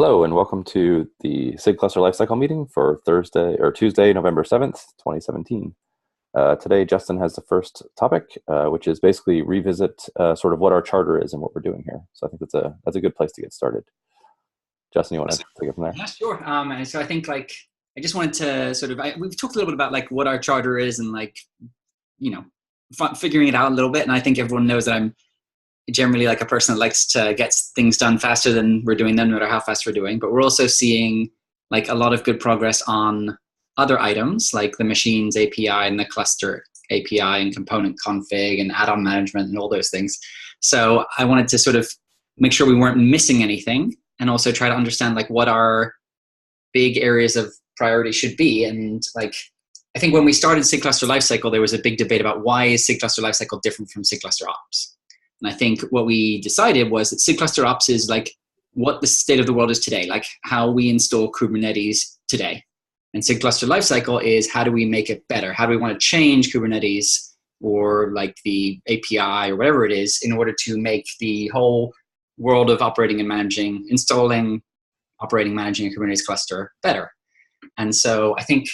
Hello and welcome to the SIG cluster lifecycle meeting for Tuesday, November 7th, 2017. Today, Justin has the first topic, which is basically revisit sort of what our charter is and what we're doing here. So I think that's a good place to get started. Justin, you want to take it from there? Yeah, sure. And so I think I just wanted to we've talked a little bit about what our charter is and figuring it out a little bit. And I think everyone knows that I'm generally a person that likes to get things done faster than we're doing them, no matter how fast we're doing. But we're also seeing a lot of good progress on other items like the machines API and the cluster API and component config and add-on management and all those things. So I wanted to sort of make sure we weren't missing anything and also try to understand what our big areas of priority should be. And I think when we started SIG cluster lifecycle, there was a big debate about why is SIG cluster lifecycle different from SIG cluster ops. And I think what we decided was that SIG cluster ops is what the state of the world is today, how we install Kubernetes today. And SIG cluster lifecycle is how do we make it better? How do we want to change Kubernetes or the API or whatever it is in order to make the whole world of operating and managing, installing, operating, managing a Kubernetes cluster better. And so I think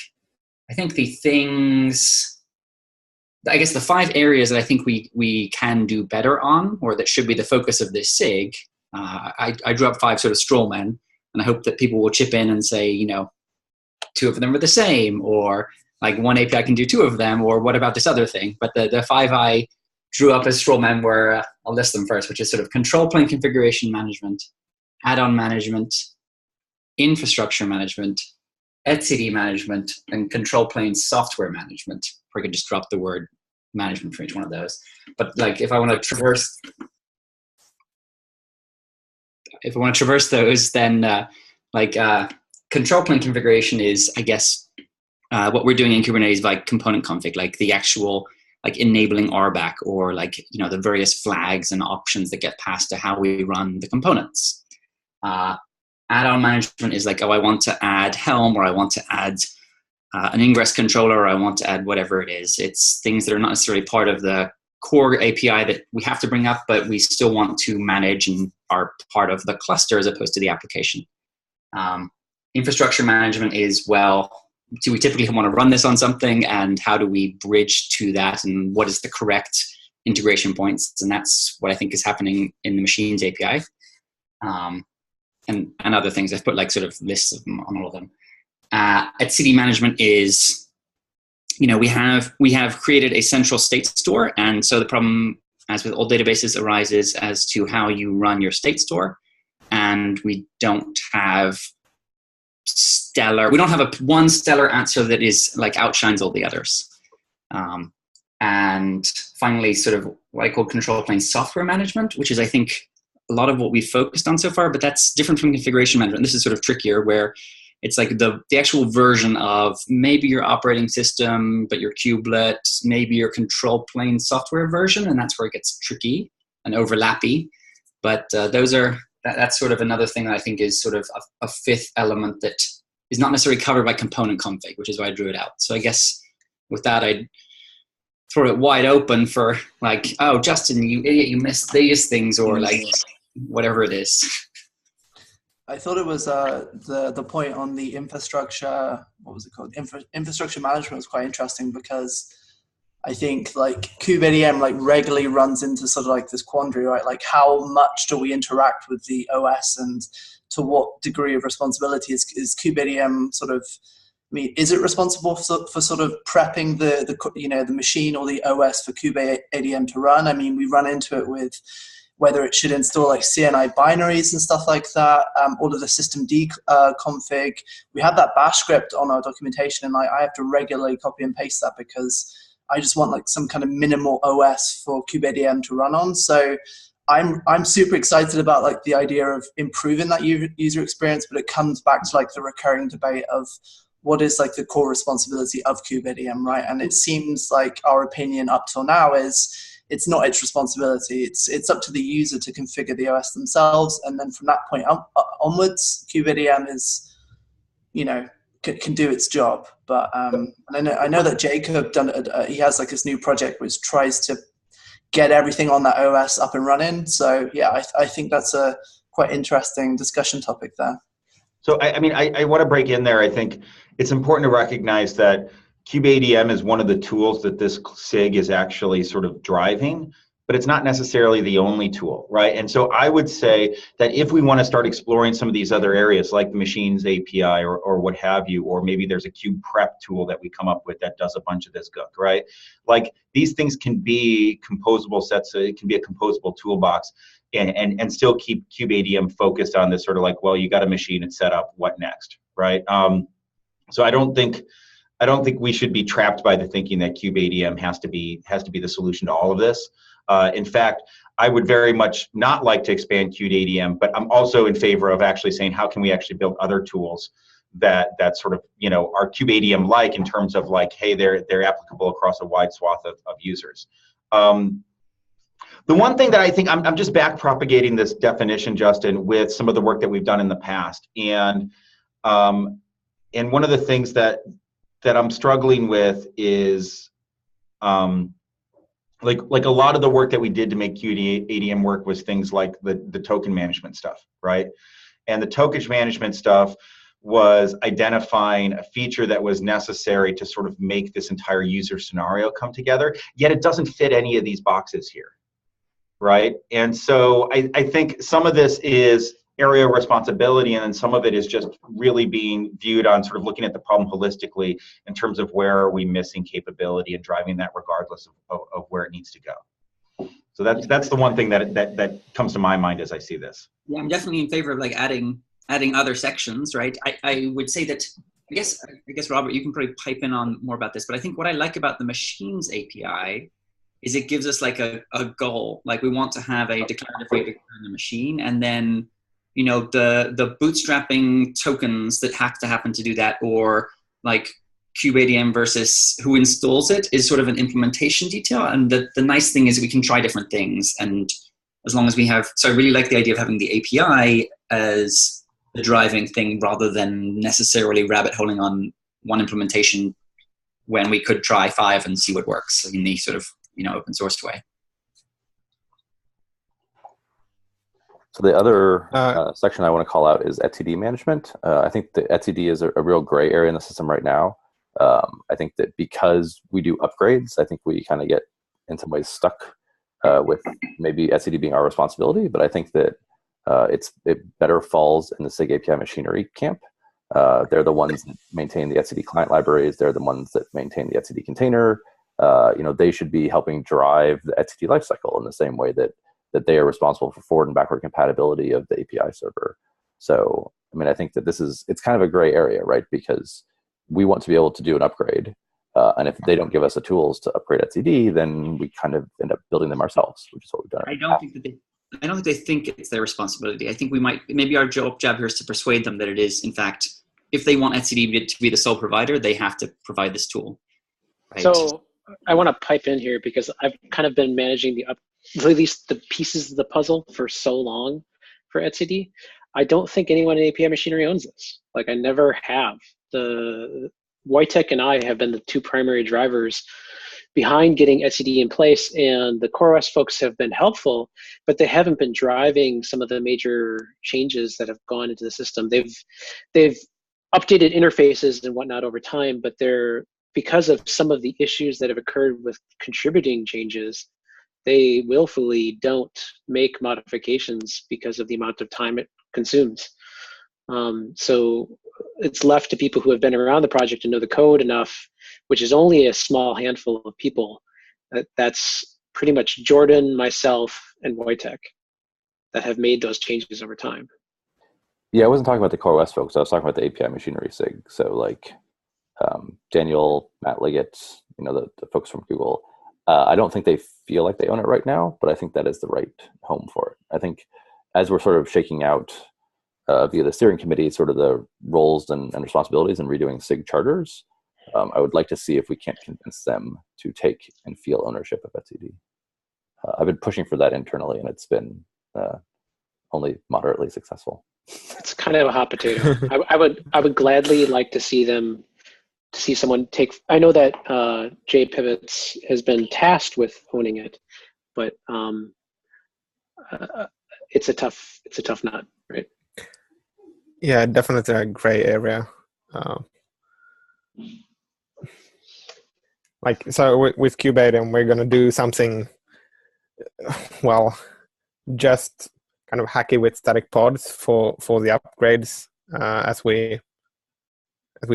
the 5 areas that I think we can do better on, or that should be the focus of this SIG, I drew up 5 sort of straw men, and I hope that people will chip in and say, 2 of them are the same, or one API can do 2 of them, or what about this other thing? But the 5 I drew up as straw men were, I'll list them first, which is sort of control plane configuration management, add-on management, infrastructure management, etcd management, and control plane software management. Or I could just drop the word management for each one of those. But if I want to traverse those, then control plane configuration is, I guess, what we're doing in Kubernetes, component config, the actual enabling RBAC, or the various flags and options that get passed to how we run the components. Add-on management is I want to add Helm, or I want to add an ingress controller, or I want to add whatever it is. It's things that are not necessarily part of the core API that we have to bring up, but we still want to manage and are part of the cluster as opposed to the application. Infrastructure management is, do we typically want to run this on something, and how do we bridge to that, and what is the correct integration points? And that's what I think is happening in the machines API. And other things. I've put sort of lists of them on all of them. etcd management is, we have created a central state store, and so the problem, as with all databases, arises as to how you run your state store, and we don't have one stellar answer that is outshines all the others. And finally, sort of what I call control plane software management, which is, I think, a lot of what we've focused on so far, but that's different from configuration management. This is sort of trickier, where it's the actual version of maybe your operating system, but your kubelet, maybe your control plane software version, and that's where it gets tricky and overlappy. But that's sort of another thing that I think is sort of a 5th element that is not necessarily covered by component config, which is why I drew it out. So I guess with that, I'd throw it wide open for oh, Justin, you idiot, you missed these things, or whatever it is. I thought it was the point on the infrastructure. What was it called? Infrastructure management was quite interesting, because I think Kubeadm regularly runs into sort of this quandary, right? How much do we interact with the OS, and to what degree of responsibility is Kubeadm sort of? I mean, is it responsible for sort of prepping the machine or the OS for Kubeadm to run? I mean, we run into it with whether it should install CNI binaries and stuff like that, all of the systemd config. We have that bash script on our documentation, and I have to regularly copy and paste that, because I just want some kind of minimal OS for Kubeadm to run on. So I'm super excited about the idea of improving that user experience, but it comes back to the recurring debate of what is the core responsibility of Kubeadm, right? And it seems our opinion up till now is it's not its responsibility. It's up to the user to configure the OS themselves, and then from that point onwards, Kubeadm is, can do its job. But and I know that Jacob he has this new project which tries to get everything on that OS up and running. So yeah, I think that's a quite interesting discussion topic there. So I mean, I want to break in there. I think it's important to recognize that Kubeadm is one of the tools that this SIG is actually sort of driving, but it's not necessarily the only tool, right? And so I would say that if we want to start exploring some of these other areas like the Machines API or what have you, or maybe there's a kube prep tool that we come up with that does a bunch of this gook, right? Like these things can be composable sets, it can be a composable toolbox and still keep Kubeadm focused on this sort of like, well, you got a machine, it's set up, what next, right? So I don't think we should be trapped by the thinking that Kubeadm has to be the solution to all of this. In fact, I would very much not like to expand Kubeadm, but I'm also in favor of actually saying how can we actually build other tools that sort of, you know, are Kubeadm like in terms of like, hey, they're applicable across a wide swath of users. The one thing that I think I'm just back propagating this definition, Justin, with some of the work that we've done in the past, and one of the things that I'm struggling with is like a lot of the work that we did to make Kubeadm work was things like the token management stuff, right? And the token management stuff was identifying a feature that was necessary to sort of make this entire user scenario come together, yet it doesn't fit any of these boxes here, right? And so I think some of this is area of responsibility, and then some of it is just really being viewed on sort of looking at the problem holistically in terms of where are we missing capability and driving that regardless of where it needs to go. So that's the one thing that comes to my mind as I see this. Yeah, I'm definitely in favor of like adding other sections, right? I would say that I guess Robert, you can probably pipe in on more about this, but I think what I like about the Machines API is it gives us like a goal. Like we want to have a declarative way to declare the machine, and then, you know, the bootstrapping tokens that have to happen to do that, or like Kubeadm versus who installs it is sort of an implementation detail. And the nice thing is we can try different things. And as long as we have, so I really like the idea of having the API as the driving thing rather than necessarily rabbit holing on one implementation when we could try 5 and see what works in the sort of, you know, open source way. So the other section I want to call out is etcd management. I think the etcd is a real gray area in the system right now. I think that because we do upgrades, I think we kind of get in some ways stuck with maybe etcd being our responsibility, but I think that it better falls in the SIG API machinery camp. They're the ones that maintain the etcd client libraries. They're the ones that maintain the etcd container. You know, they should be helping drive the etcd lifecycle in the same way that they are responsible for forward and backward compatibility of the API server. So, I mean, I think that it's kind of a gray area, right? Because we want to be able to do an upgrade. And if they don't give us the tools to upgrade etcd, then we kind of end up building them ourselves, which is what we've done. I don't think they think it's their responsibility. I think maybe our job here is to persuade them that it is, in fact, if they want etcd to be the sole provider, they have to provide this tool. Right? So I want to pipe in here because I've kind of been managing at least the pieces of the puzzle for so long for etcd. I don't think anyone in API machinery owns this. Like I never have. The Wojtek and I have been the two primary drivers behind getting etcd in place, and the CoreOS folks have been helpful, but they haven't been driving some of the major changes that have gone into the system. They've updated interfaces and whatnot over time, but because of some of the issues that have occurred with contributing changes, they willfully don't make modifications because of the amount of time it consumes. So it's left to people who have been around the project to know the code enough, which is only a small handful of people. That's pretty much Jordan, myself, and Wojtek that have made those changes over time. Yeah, I wasn't talking about the CoreOS folks. I was talking about the API machinery SIG. So like Daniel, Matt Liggett, you know, the folks from Google. I don't think they feel like they own it right now, but I think that is the right home for it. I think as we're sort of shaking out via the steering committee, sort of the roles and responsibilities and redoing SIG charters, I would like to see if we can't convince them to take and feel ownership of etcd. I've been pushing for that internally, and it's been only moderately successful. It's kind of a hot potato. I would gladly like to see someone take. I know that Jay Pivots has been tasked with owning it, but it's a tough nut, right? Yeah, definitely a gray area. So with Kubeadm, we're going to do something, well, just kind of hacky with static pods for the upgrades, as we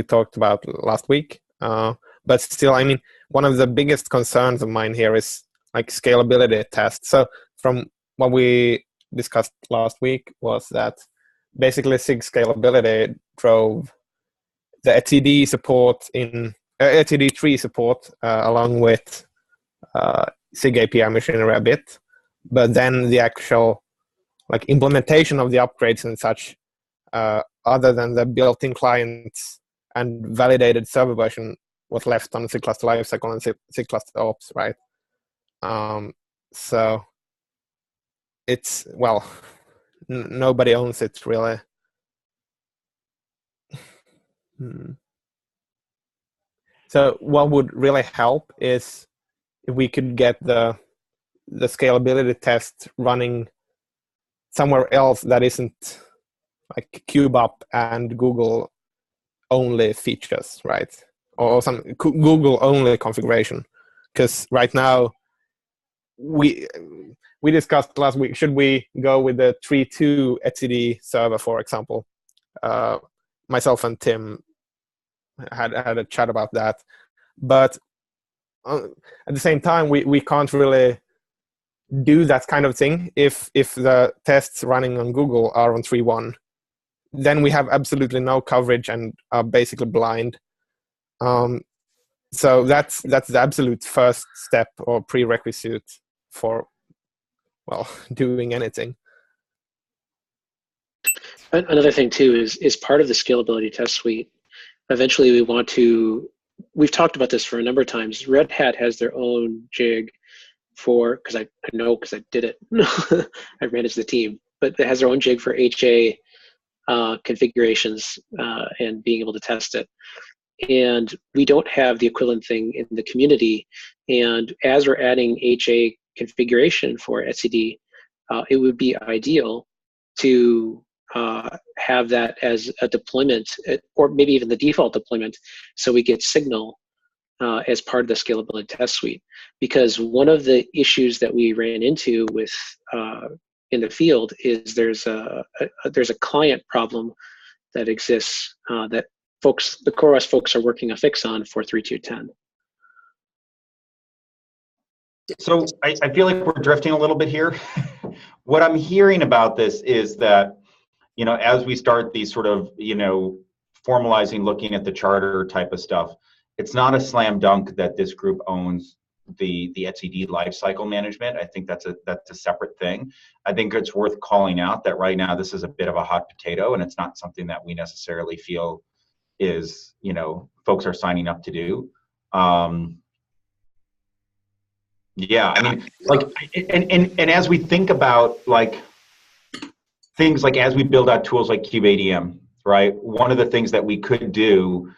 talked about last week. But still, I mean, one of the biggest concerns of mine here is like scalability tests. So from what we discussed last week was that basically SIG scalability drove the etcd support in etcd3 support along with SIG API machinery a bit, but then the actual like implementation of the upgrades and such, other than the built-in clients and validated server version, was left on SIG cluster lifecycle and SIG cluster ops, right? So it's, well, nobody owns it really. So what would really help is if we could get the scalability test running somewhere else that isn't like KubeUp and Google only features, right? Or some Google only configuration. Because right now, we discussed last week, should we go with the 3.2 etcd server, for example? Myself and Tim had a chat about that. But at the same time, we can't really do that kind of thing if the tests running on Google are on 3.1. Then we have absolutely no coverage and are basically blind. So that's the absolute first step or prerequisite for, well, doing anything. Another thing too is part of the scalability test suite. Eventually, we've talked about this for a number of times. Red Hat has their own jig for, because I know because I did it. I managed the team, but it has their own jig for HA configurations and being able to test it. And we don't have the equivalent thing in the community. And as we're adding HA configuration for etcd, it would be ideal to have that as a deployment, or maybe even the default deployment, so we get signal as part of the scalability test suite. Because one of the issues that we ran into with in the field is there's a client problem that exists that the CoreOS folks are working a fix on for 3.2.10. So I feel like we're drifting a little bit here. What I'm hearing about this is that, as we start these sort of, formalizing, looking at the charter type of stuff, it's not a slam dunk that this group owns the etcd lifecycle management. I think that's a separate thing. I think it's worth calling out that right now this is a bit of a hot potato, and it's not something that we necessarily feel is, folks are signing up to do. Yeah, I mean, like, and as we think about like things like as we build out tools like Kubeadm, right? One of the things that we could do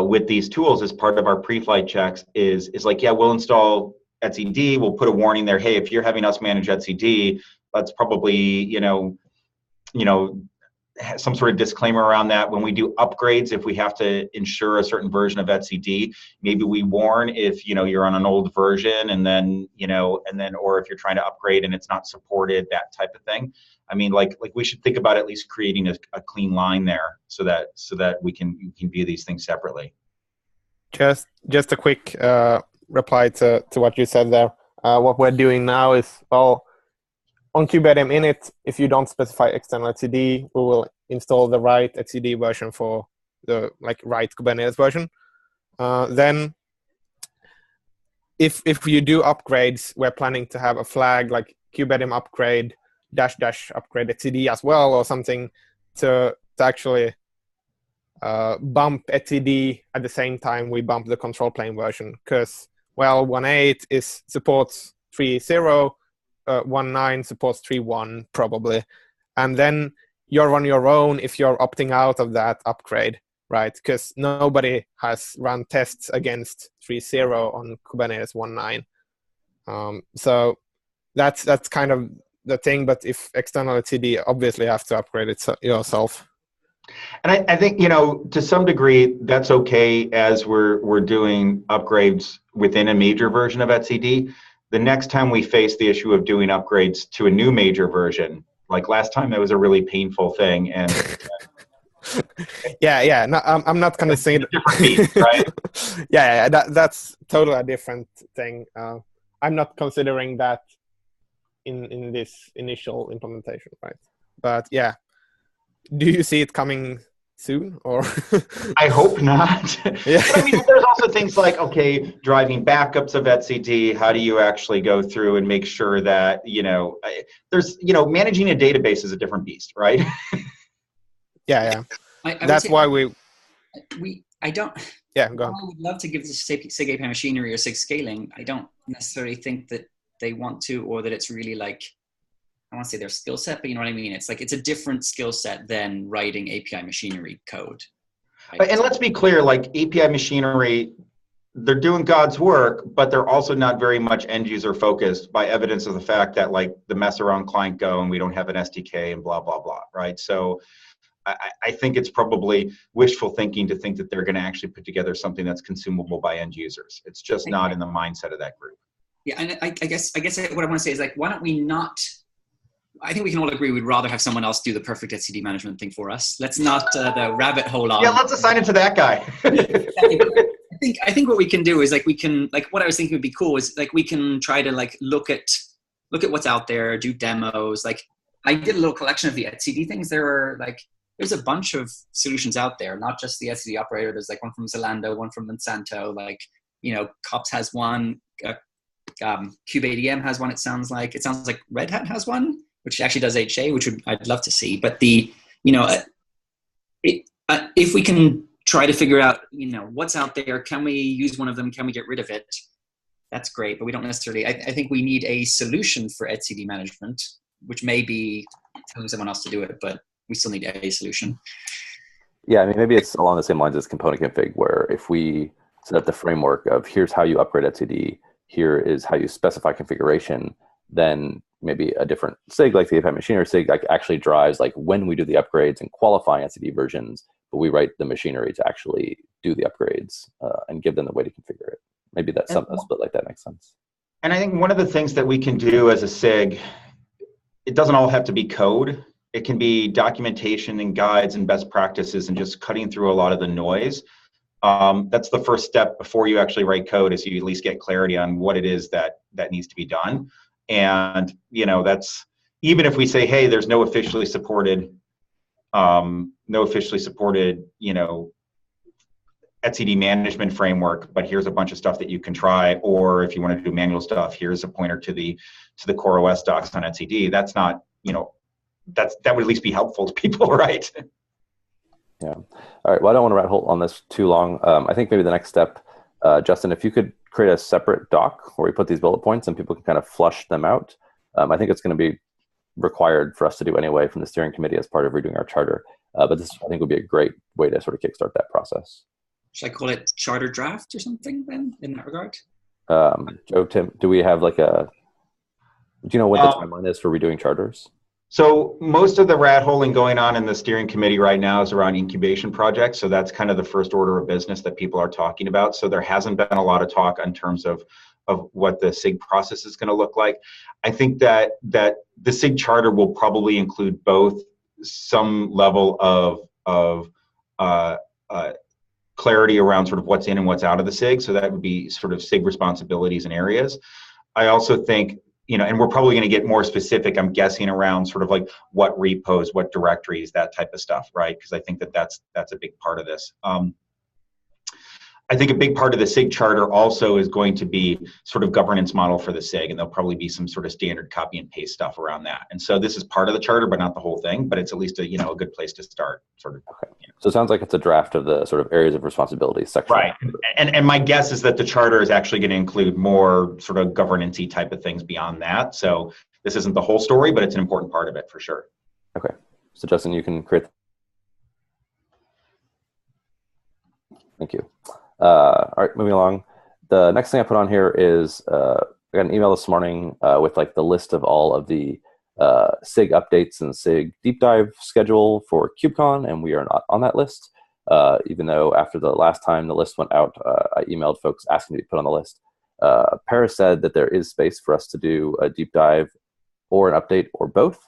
with these tools as part of our pre-flight checks is like, yeah, we'll install etcd, we'll put a warning there, hey, if you're having us manage etcd, let's probably, some sort of disclaimer around that. When we do upgrades, if we have to ensure a certain version of etcd, maybe we warn if you're on an old version, and then or if you're trying to upgrade and it's not supported, that type of thing. I mean, like we should think about at least creating a clean line there, so that we can view these things separately. Just a quick reply to what you said there. What we're doing now is, well, on Kubeadm init, if you don't specify external etcd, we will install the right etcd version for the right Kubernetes version. Then, if you do upgrades, we're planning to have a flag like Kubeadm upgrade -- upgrade etcd as well, or something to actually bump etcd at the same time we bump the control plane version. Because, well, 1.8 supports 3.0. 1.9 supports 3.1 probably, and then you're on your own if you're opting out of that upgrade, right? Because nobody has run tests against 3.0 on Kubernetes 1.9. So that's kind of the thing. But if external etcd, obviously you have to upgrade it yourself. And I think, you know, to some degree, that's okay as we're doing upgrades within a major version of etcd. The next time we face the issue of doing upgrades to a new major version, like last time, that was a really painful thing. And yeah. No, I'm not gonna say different beast, right? yeah, that's totally a different thing. I'm not considering that in this initial implementation, right? But yeah, do you see it coming soon, or? I hope not. Yeah. But I mean, there's also things like, okay, driving backups of etcd. How do you actually go through and make sure that, you know, there's, you know, managing a database is a different beast, right? Yeah. I That's why I don't. Yeah, go on. I would love to give the SIG API machinery or SIG scaling. I don't necessarily think that they want to, or that it's really like, I want to say their skill set, but you know what I mean? It's like, it's a different skill set than writing API machinery code. Right? And let's be clear, like API machinery, they're doing God's work, but they're also not very much end user focused, by evidence of the fact that like the mess around client Go and we don't have an SDK and blah, blah, blah, right? So I think it's probably wishful thinking to think that they're going to actually put together something that's consumable by end users. It's just not in the mindset of that group. Yeah, and I guess what I want to say is like, why don't we not? I think we can all agree we'd rather have someone else do the perfect etcd management thing for us. Let's not the rabbit hole on. Yeah, let's assign it to that guy. I think what we can do is like, we can, like, what I was thinking would be cool is like, we can try to like look at what's out there, do demos. Like, I did a little collection of the etcd things. There's a bunch of solutions out there, not just the etcd operator. There's like one from Zalando, one from Monsanto, like, you know, Cops has one, Kubeadm has one. It sounds like Red Hat has one, which actually does HA, which I'd love to see. But if we can try to figure out, you know, what's out there, can we use one of them? Can we get rid of it? That's great, but we don't necessarily. I think we need a solution for etcd management, which may be telling someone else to do it, but we still need a solution. Yeah, I mean, maybe it's along the same lines as component config, where if we set up the framework of here's how you upgrade etcd, here is how you specify configuration, then maybe a different SIG like the API machinery SIG like actually drives like when we do the upgrades and qualifying etcd versions, but we write the machinery to actually do the upgrades and give them the way to configure it. Maybe that's something a split like that makes sense. And I think one of the things that we can do as a SIG, it doesn't all have to be code. It can be documentation and guides and best practices and just cutting through a lot of the noise. That's the first step before you actually write code, is you at least get clarity on what it is that needs to be done. And, you know, that's, even if we say, hey, there's no officially supported, you know, etcd management framework, but here's a bunch of stuff that you can try. Or if you want to do manual stuff, here's a pointer to the core OS docs on etcd. That's not, you know, that would at least be helpful to people, right? Yeah. All right. Well, I don't want to rat hole on this too long. I think maybe the next step, Justin, if you could create a separate doc where we put these bullet points and people can kind of flush them out. I think it's going to be required for us to do anyway from the steering committee as part of redoing our charter. But this, I think, would be a great way to sort of kickstart that process. Should I call it charter draft or something then, in that regard? Joe, Tim, do we have like do you know what the timeline is for redoing charters? So most of the rat holing going on in the steering committee right now is around incubation projects. So that's kind of the first order of business that people are talking about. So there hasn't been a lot of talk in terms of what the SIG process is going to look like. I think that the SIG charter will probably include both some level of clarity around sort of what's in and what's out of the SIG. So that would be sort of SIG responsibilities and areas. I also think, you know, and we're probably going to get more specific, I'm guessing, around sort of like what repos, what directories, that type of stuff, right? Because I think that's a big part of this. I think a big part of the SIG charter also is going to be sort of governance model for the SIG, and there'll probably be some sort of standard copy and paste stuff around that. And so this is part of the charter, but not the whole thing. But it's at least a good place to start. Sort of. Okay. So it sounds like it's a draft of the sort of areas of responsibility section. Right. And my guess is that the charter is actually going to include more sort of governance-y type of things beyond that. So this isn't the whole story, but it's an important part of it for sure. Okay. So Justin, you can create. Thank you. All right, moving along. The next thing I put on here is I got an email this morning with like the list of all of the SIG updates and SIG deep dive schedule for KubeCon, and we are not on that list. Even though after the last time the list went out, I emailed folks asking to be put on the list. Paris said that there is space for us to do a deep dive or an update or both.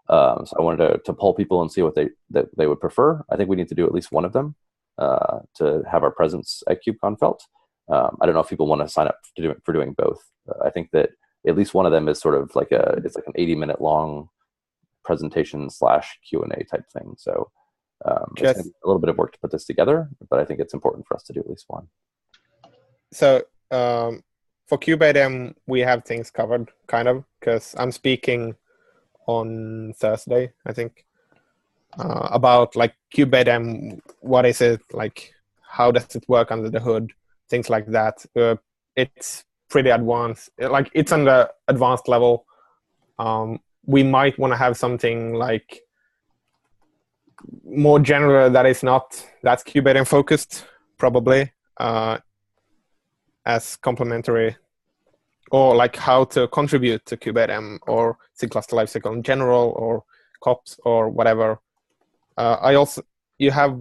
So I wanted to poll people and see what they would prefer. I think we need to do at least one of them to have our presence at KubeCon felt. I don't know if people want to sign up for doing both. I think that at least one of them is sort of like it's like an 80-minute long presentation / Q&A type thing. So it's going to be a little bit of work to put this together, but I think it's important for us to do at least one. So for Kubeadm, we have things covered, kind of, because I'm speaking on Thursday, I think, about like Kubeadm, what is it, like how does it work under the hood, things like that. It's pretty advanced, like it's on the advanced level. We might want to have something like more general that's Kubeadm focused, probably, as complementary, or like how to contribute to Kubeadm or SIG cluster lifecycle in general, or COPS or whatever. You have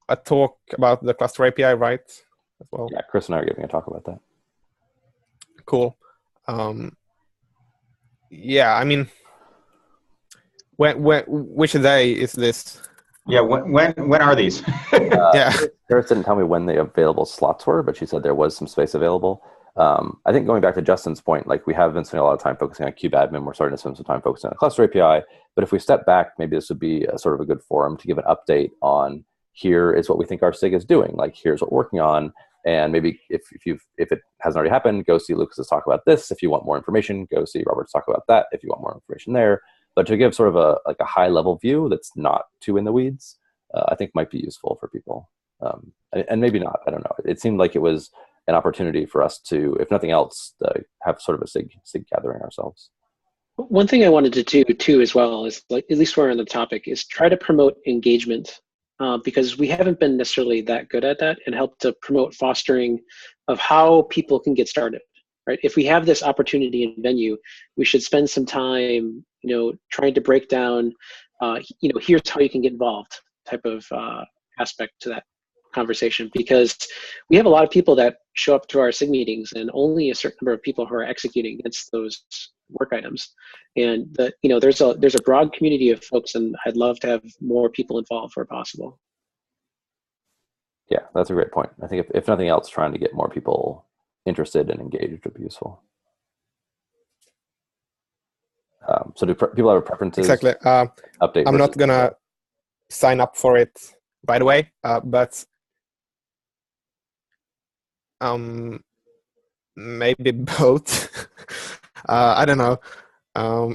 a talk about the cluster API, right? As well. Yeah, Chris and I are giving a talk about that. Cool. Yeah, I mean, which day is this? Yeah, when are these? Yeah. Paris didn't tell me when the available slots were, but she said there was some space available. I think going back to Justin's point, like we have been spending a lot of time focusing on Kubeadm. We're starting to spend some time focusing on the cluster API. But if we step back, maybe this would be a sort of a good forum to give an update on here is what we think our SIG is doing. Like here's what we're working on. And maybe if it hasn't already happened, go see Lucas's talk about this. If you want more information, go see Robert's talk about that. If you want more information there. But to give sort of a high level view that's not too in the weeds, I think might be useful for people. And maybe not, I don't know. It seemed like it was an opportunity for us to, if nothing else, have sort of a SIG gathering ourselves. One thing I wanted to do too as well is, like, at least we're on the topic, is try to promote engagement, because we haven't been necessarily that good at that, and help to promote fostering of how people can get started, right? If we have this opportunity in venue, we should spend some time, trying to break down, here's how you can get involved type of aspect to that conversation, because we have a lot of people that show up to our SIG meetings and only a certain number of people who are executing against those work items. And there's a broad community of folks, and I'd love to have more people involved where possible. Yeah, that's a great point. I think if nothing else, trying to get more people interested and engaged would be useful. So do people have preferences? Exactly. Update. I'm not going to sign up for it right away, but maybe both. I don't know.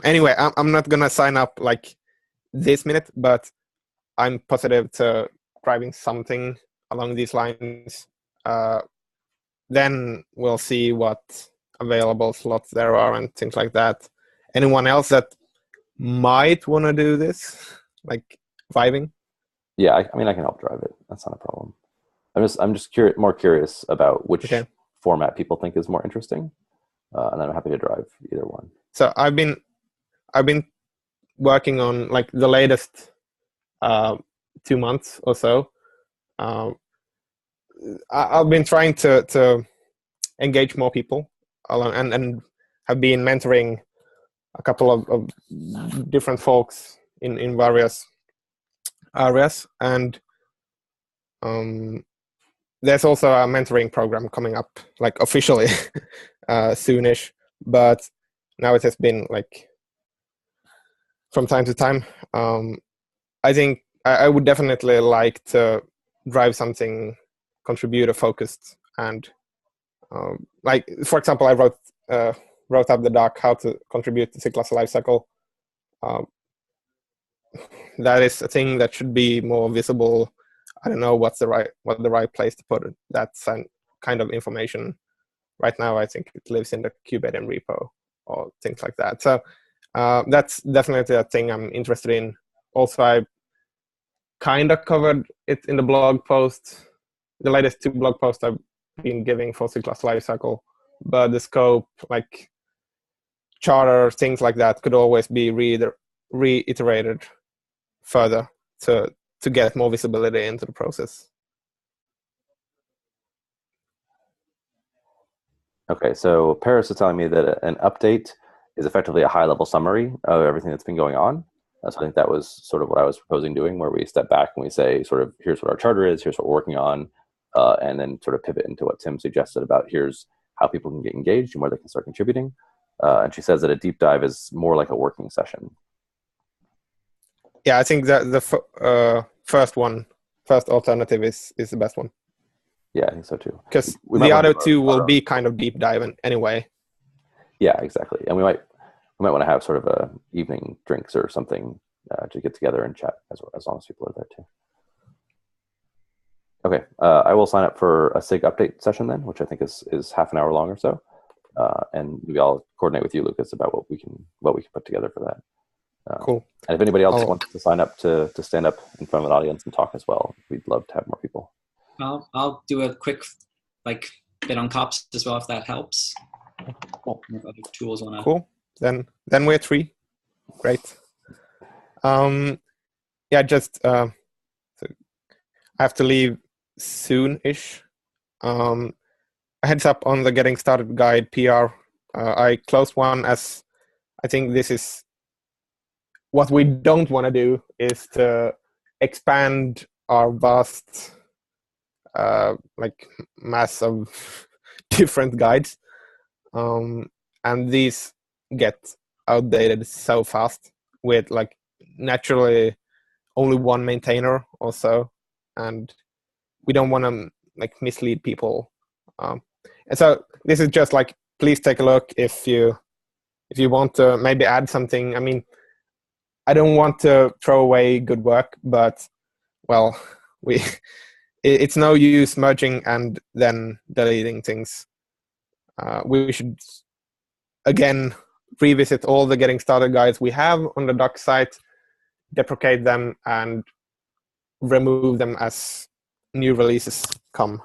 Anyway, I'm not going to sign up like this minute, but I'm positive to driving something along these lines. Then we'll see what available slots there are and things like that. Anyone else that might want to do this, like driving? Yeah, I mean, I can help drive it. That's not a problem. I'm just more curious about which format people think is more interesting, and I'm happy to drive either one. So I've been working on like the latest 2 months or so. I've been trying to engage more people and have been mentoring a couple of different folks in various areas, and there's also a mentoring program coming up, like officially soonish, but now it has been like from time to time. I think I would definitely like to drive something contributor focused, and like, for example, I wrote up the doc how to contribute to SIG cluster lifecycle. That is a thing that should be more visible. I don't know what the right place to put it. That's kind of information. Right now, I think it lives in the Kubeadm repo or things like that. So that's definitely a thing I'm interested in. Also, I kind of covered it in the blog post, the latest 2 blog posts I've been giving for SIG cluster lifecycle. But the scope, like charter, things like that could always be reiterated further to get more visibility into the process. Okay, so Paris is telling me that an update is effectively a high-level summary of everything that's been going on. So I think that was sort of what I was proposing doing, where we step back and we say, sort of, here's what our charter is, here's what we're working on, and then sort of pivot into what Tim suggested about here's how people can get engaged and where they can start contributing. And she says that a deep dive is more like a working session. Yeah, I think that the first alternative is the best one. Yeah, I think so too. Because the other two will be kind of deep diving anyway. Yeah, exactly. And we might want to have sort of a evening drinks or something to get together and chat as long as people are there too. Okay, I will sign up for a SIG update session then, which I think is half an hour long or so, and maybe I'll coordinate with you, Lucas, about what we can put together for that. Cool. And if anybody else wants to sign up to stand up in front of an audience and talk as well, we'd love to have more people. I'll do a quick bit on COPS as well if that helps. Cool. If other tools wanna. Cool. Then we're 3. Great. Yeah, just so I have to leave soon-ish. A heads up on the Getting Started Guide PR. I closed one as I think this is what we don't want to do is to expand our vast mass of different guides. And these get outdated so fast with naturally only one maintainer or so, and we don't want to mislead people. And so this is just please take a look if you want to maybe add something. I mean, I don't want to throw away good work, but well, it's no use merging and then deleting things. We should again revisit all the Getting Started guides we have on the doc site, deprecate them, and remove them as new releases come.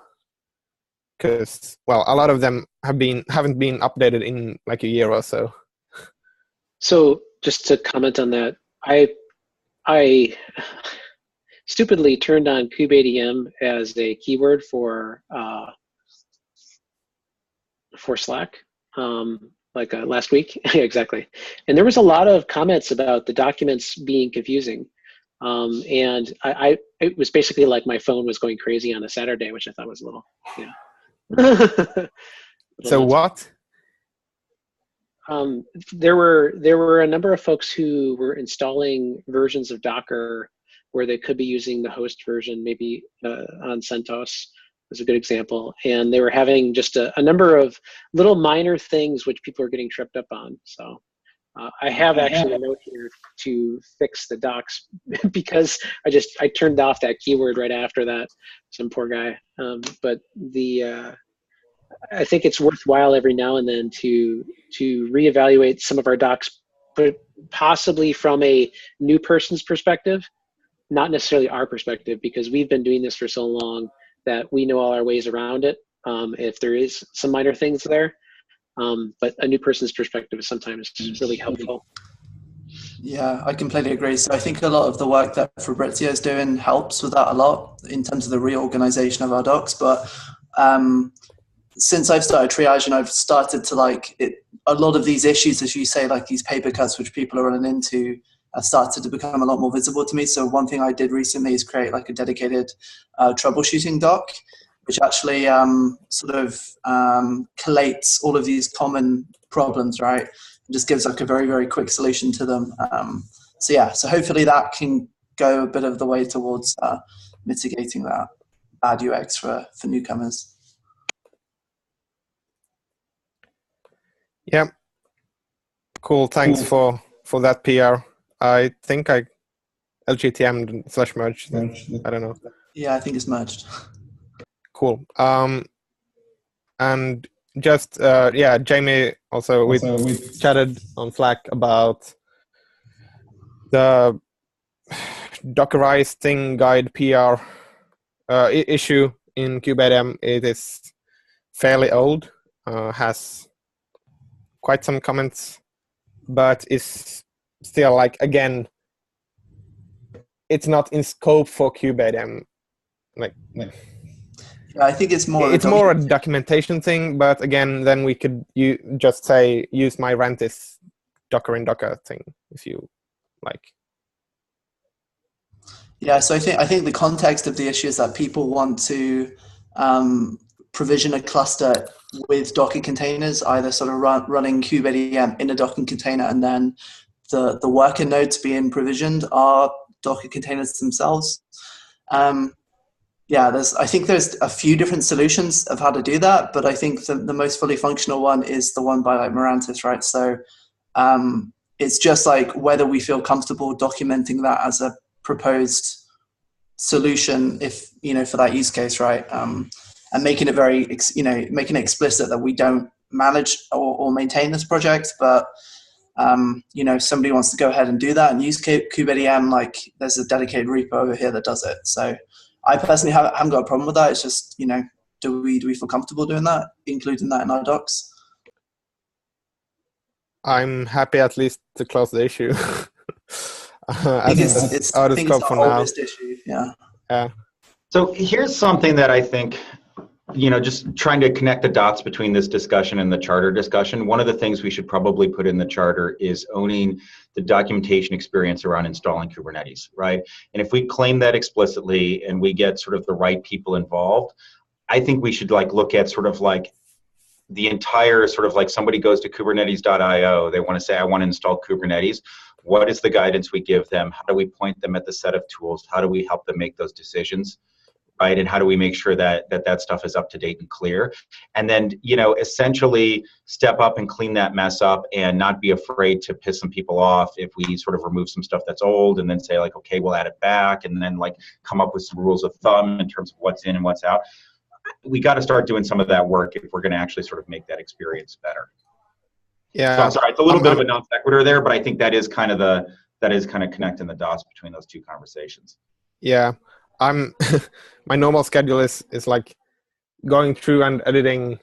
Because well, a lot of them haven't been updated in a year or so. So just to comment on that, I stupidly turned on Kubeadm as a keyword for Slack. Last week. Exactly. And there was a lot of comments about the documents being confusing. And it was basically like my phone was going crazy on a Saturday, which I thought was a little, So what? There were a number of folks who were installing versions of Docker where they could be using the host version, maybe on CentOS is a good example. And they were having just a number of little minor things which people are getting tripped up on. So I have actually a note here to fix the docs because I turned off that keyword right after that. Some poor guy. But I think it's worthwhile every now and then to reevaluate some of our docs, but possibly from a new person's perspective, not necessarily our perspective, because we've been doing this for so long that we know all our ways around it. If there is some minor things there, but a new person's perspective is sometimes really helpful. Yeah, I completely agree. So I think a lot of the work that Fabrizio is doing helps with that a lot in terms of the reorganization of our docs. But since I've started triaging, I've started to a lot of these issues, as you say, these paper cuts which people are running into, have started to become a lot more visible to me. So one thing I did recently is create a dedicated troubleshooting doc, which actually collates all of these common problems, right? And just gives a very, very quick solution to them. So hopefully that can go a bit of the way towards mitigating that bad UX for newcomers. Yeah. Cool. Thanks for that PR. I think LGTM / merged. I don't know. Yeah, I think it's merged. Cool. And just Jamie also we chatted on Slack about the Dockerizing guide PR issue in Kubeadm. It is fairly old. Has quite some comments. but is still like, again, it's not in scope for Kubeadm. Like, I think it's more a documentation thing, but again, then we could just say use my Rantis Docker in Docker thing if you like. Yeah, so I think the context of the issue is that people want to provision a cluster with Docker containers, either sort of running Kubeadm in a Docker container, and then the worker nodes being provisioned are Docker containers themselves. I think there's a few different solutions of how to do that, but I think the most fully functional one is the one by like Mirantis, right? So it's just like whether we feel comfortable documenting that as a proposed solution, if for that use case, right? And making it very, making it explicit that we don't manage or maintain this project, but if somebody wants to go ahead and do that and use Kubeadm, like there's a dedicated repo over here that does it. So I personally haven't got a problem with that. It's just, do we feel comfortable doing that, including that in our docs? I'm happy at least to close the issue. I think it's the oldest issue. Yeah. So here's something that I think, just trying to connect the dots between this discussion and the charter discussion. One of the things we should probably put in the charter is owning the documentation experience around installing Kubernetes, right? And if we claim that explicitly and we get sort of the right people involved, I think we should look at sort of like the entire sort of like somebody goes to kubernetes.io, they want to say, I want to install Kubernetes. What is the guidance we give them? How do we point them at the set of tools? How do we help them make those decisions? Right? And how do we make sure that stuff is up to date and clear? And then, essentially step up and clean that mess up and not be afraid to piss some people off if we sort of remove some stuff that's old and then say like, okay, we'll add it back, and then come up with some rules of thumb in terms of what's in and what's out. We got to start doing some of that work if we're going to actually sort of make that experience better. Yeah. So I'm sorry, it's a little bit of a non sequitur there, but I think that is kind of connecting the dots between those two conversations. Yeah. My normal schedule is like going through and editing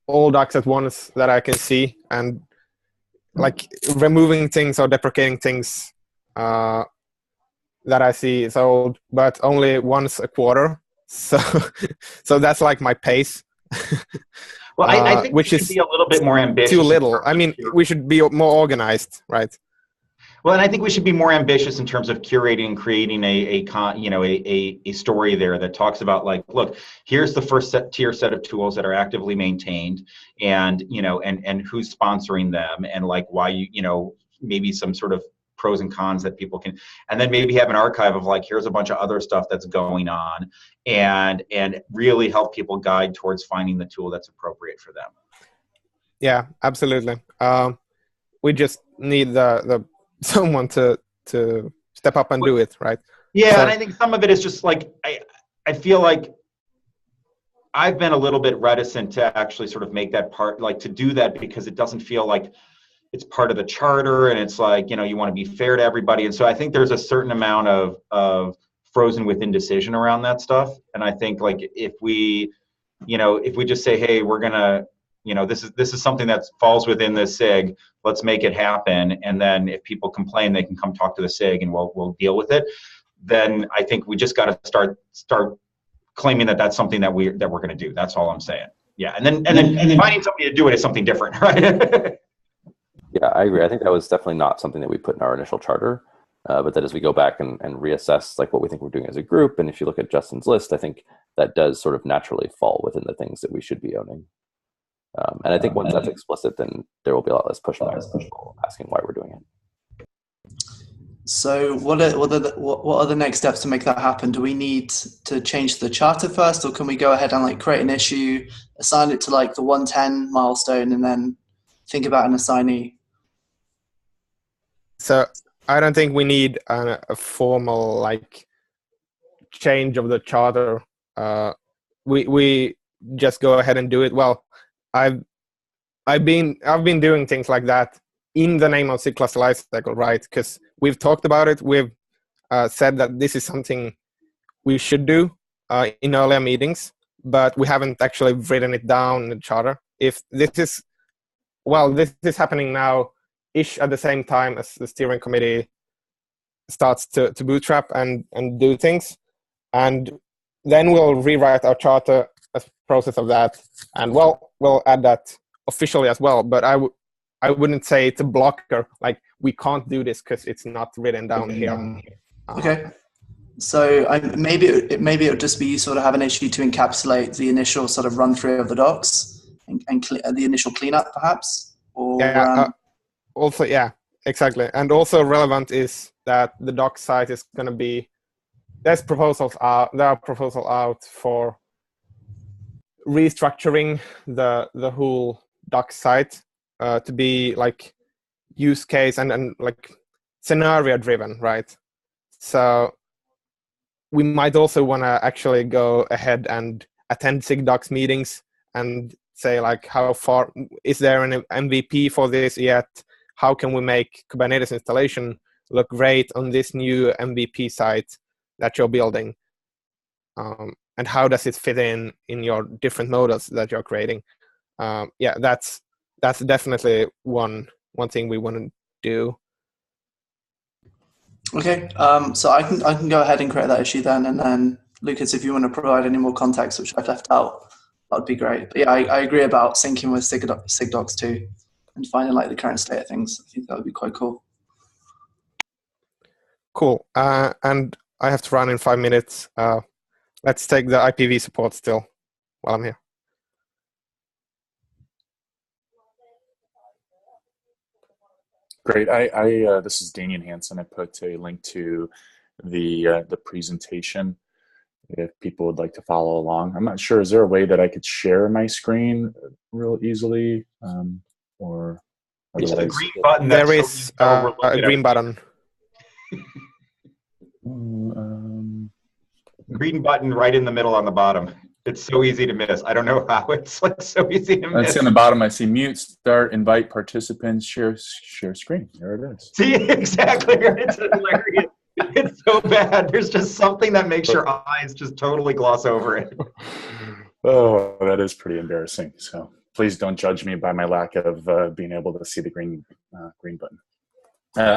all docs at once that I can see, and like removing things or deprecating things that I see is old, but only once a quarter. So that's like my pace. Well, I think which we should be a little bit more ambitious. Too little. I mean, we should be more organized, right? Well, and I think we should be more ambitious in terms of curating and creating a story there that talks about like, look, here's the first tier set of tools that are actively maintained, and and who's sponsoring them, and like why maybe some sort of pros and cons that people can, and then maybe have an archive of like, here's a bunch of other stuff that's going on, and really help people guide towards finding the tool that's appropriate for them. Yeah, absolutely. We just need the someone to step up and do it, right? Yeah, so, and I think some of it is just like I feel like I've been a little bit reticent to actually sort of make that part, like to do that, because it doesn't feel like it's part of the charter, and it's like, you want to be fair to everybody. And so I think there's a certain amount of frozen with indecision around that stuff. And I think like if we just say, hey, we're gonna, this is something that falls within the SIG, let's make it happen. And then if people complain, they can come talk to the SIG and we'll deal with it. Then I think we just got to start claiming that that's something that we're going to do. That's all I'm saying. Yeah. And then finding somebody to do it is something different, right? Yeah, I agree. I think that was definitely not something that we put in our initial charter, but that as we go back and reassess like what we think we're doing as a group, and if you look at Justin's list, I think that does sort of naturally fall within the things that we should be owning. And I think once that's explicit, then there will be a lot less pushback asking why we're doing it. So what are the next steps to make that happen? Do we need to change the charter first, or can we go ahead and like create an issue, assign it to like the 110 milestone, and then think about an assignee? So I don't think we need a formal like change of the charter. We just go ahead and do it. Well, I've been doing things like that in the name of SIG cluster lifecycle, right? Because we've talked about it. We've said that this is something we should do in earlier meetings, but we haven't actually written it down in the charter. If this is happening now ish at the same time as the steering committee starts to bootstrap and do things. And then we'll rewrite our charter as a process of that. And we'll add that officially as well. But I wouldn't say it's a blocker. Like, we can't do this because it's not written down here. Okay. So maybe it would just be useful to have an issue to encapsulate the initial sort of run through of the docs and the initial cleanup, perhaps. Or also, yeah, exactly. And also relevant is that the doc site is going to be, there are proposals out for restructuring the whole doc site to be like use case and like scenario driven, right? So we might also want to actually go ahead and attend SIG docs meetings and say, like, how far is there an MVP for this yet? How can we make Kubernetes installation look great on this new MVP site that you're building? And how does it fit in your different models that you're creating? Yeah, that's definitely one thing we want to do. Okay, so I can go ahead and create that issue then, and then Lucas, if you want to provide any more context which I've left out, that would be great. But yeah, I agree about syncing with SIG docs too, and finding like the current state of things. I think that would be quite cool. Cool. And I have to run in 5 minutes. Let's take the IPv support still while I'm here. Great. This is Daniel Hansen. I put a link to the presentation if people would like to follow along. I'm not sure. Is there a way that I could share my screen real easily, or it's the green button. There is a green button. Green button right in the middle on the bottom. It's so easy to miss. I don't know how it's like so easy to miss. It's in the bottom. I see mute, start, invite participants, share screen. There it is. See, exactly. It's hilarious. It's so bad. There's just something that makes your eyes just totally gloss over it. Oh, that is pretty embarrassing. So please don't judge me by my lack of being able to see the green button.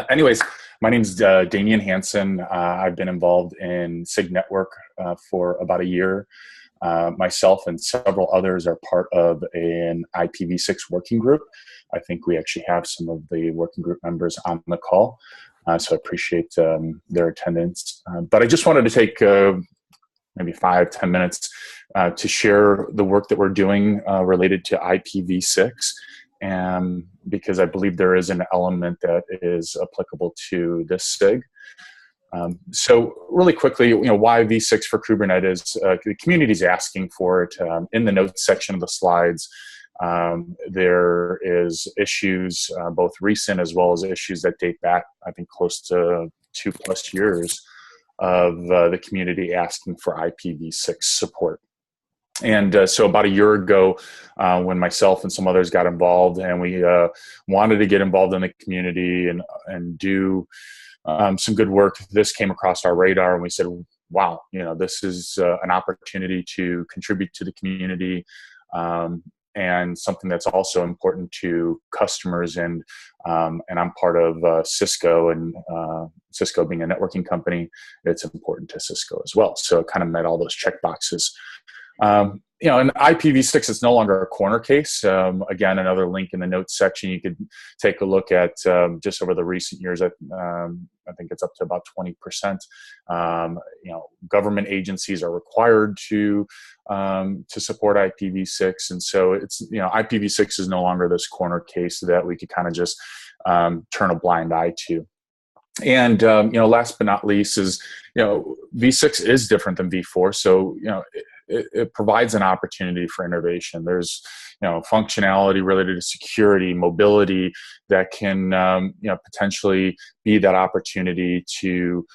Anyways, my name's Damian Hansen. I've been involved in SIG Network for about a year. Myself and several others are part of an IPv6 working group. I think we actually have some of the working group members on the call, so I appreciate their attendance. But I just wanted to take maybe 5-10 minutes to share the work that we're doing related to IPv6. And because I believe there is an element that is applicable to this SIG. So really quickly, why v6 for Kubernetes? The community is asking for it. In the notes section of the slides, there is issues, both recent as well as issues that date back, I think, close to 2+ years of the community asking for IPv6 support. And so about a year ago, when myself and some others got involved, and we wanted to get involved in the community and do some good work, this came across our radar, and we said, wow, this is an opportunity to contribute to the community, and something that's also important to customers. And I'm part of Cisco, and Cisco being a networking company, it's important to Cisco as well. So it kind of met all those check boxes. And IPv6 is no longer a corner case. Again, another link in the notes section. You could take a look at just over the recent years. I think it's up to about 20%. Government agencies are required to support IPv6, and so it's IPv6 is no longer this corner case that we could kind of just turn a blind eye to. And last but not least is v6 is different than v4, so it provides an opportunity for innovation. There's functionality related to security, mobility that can potentially be that opportunity to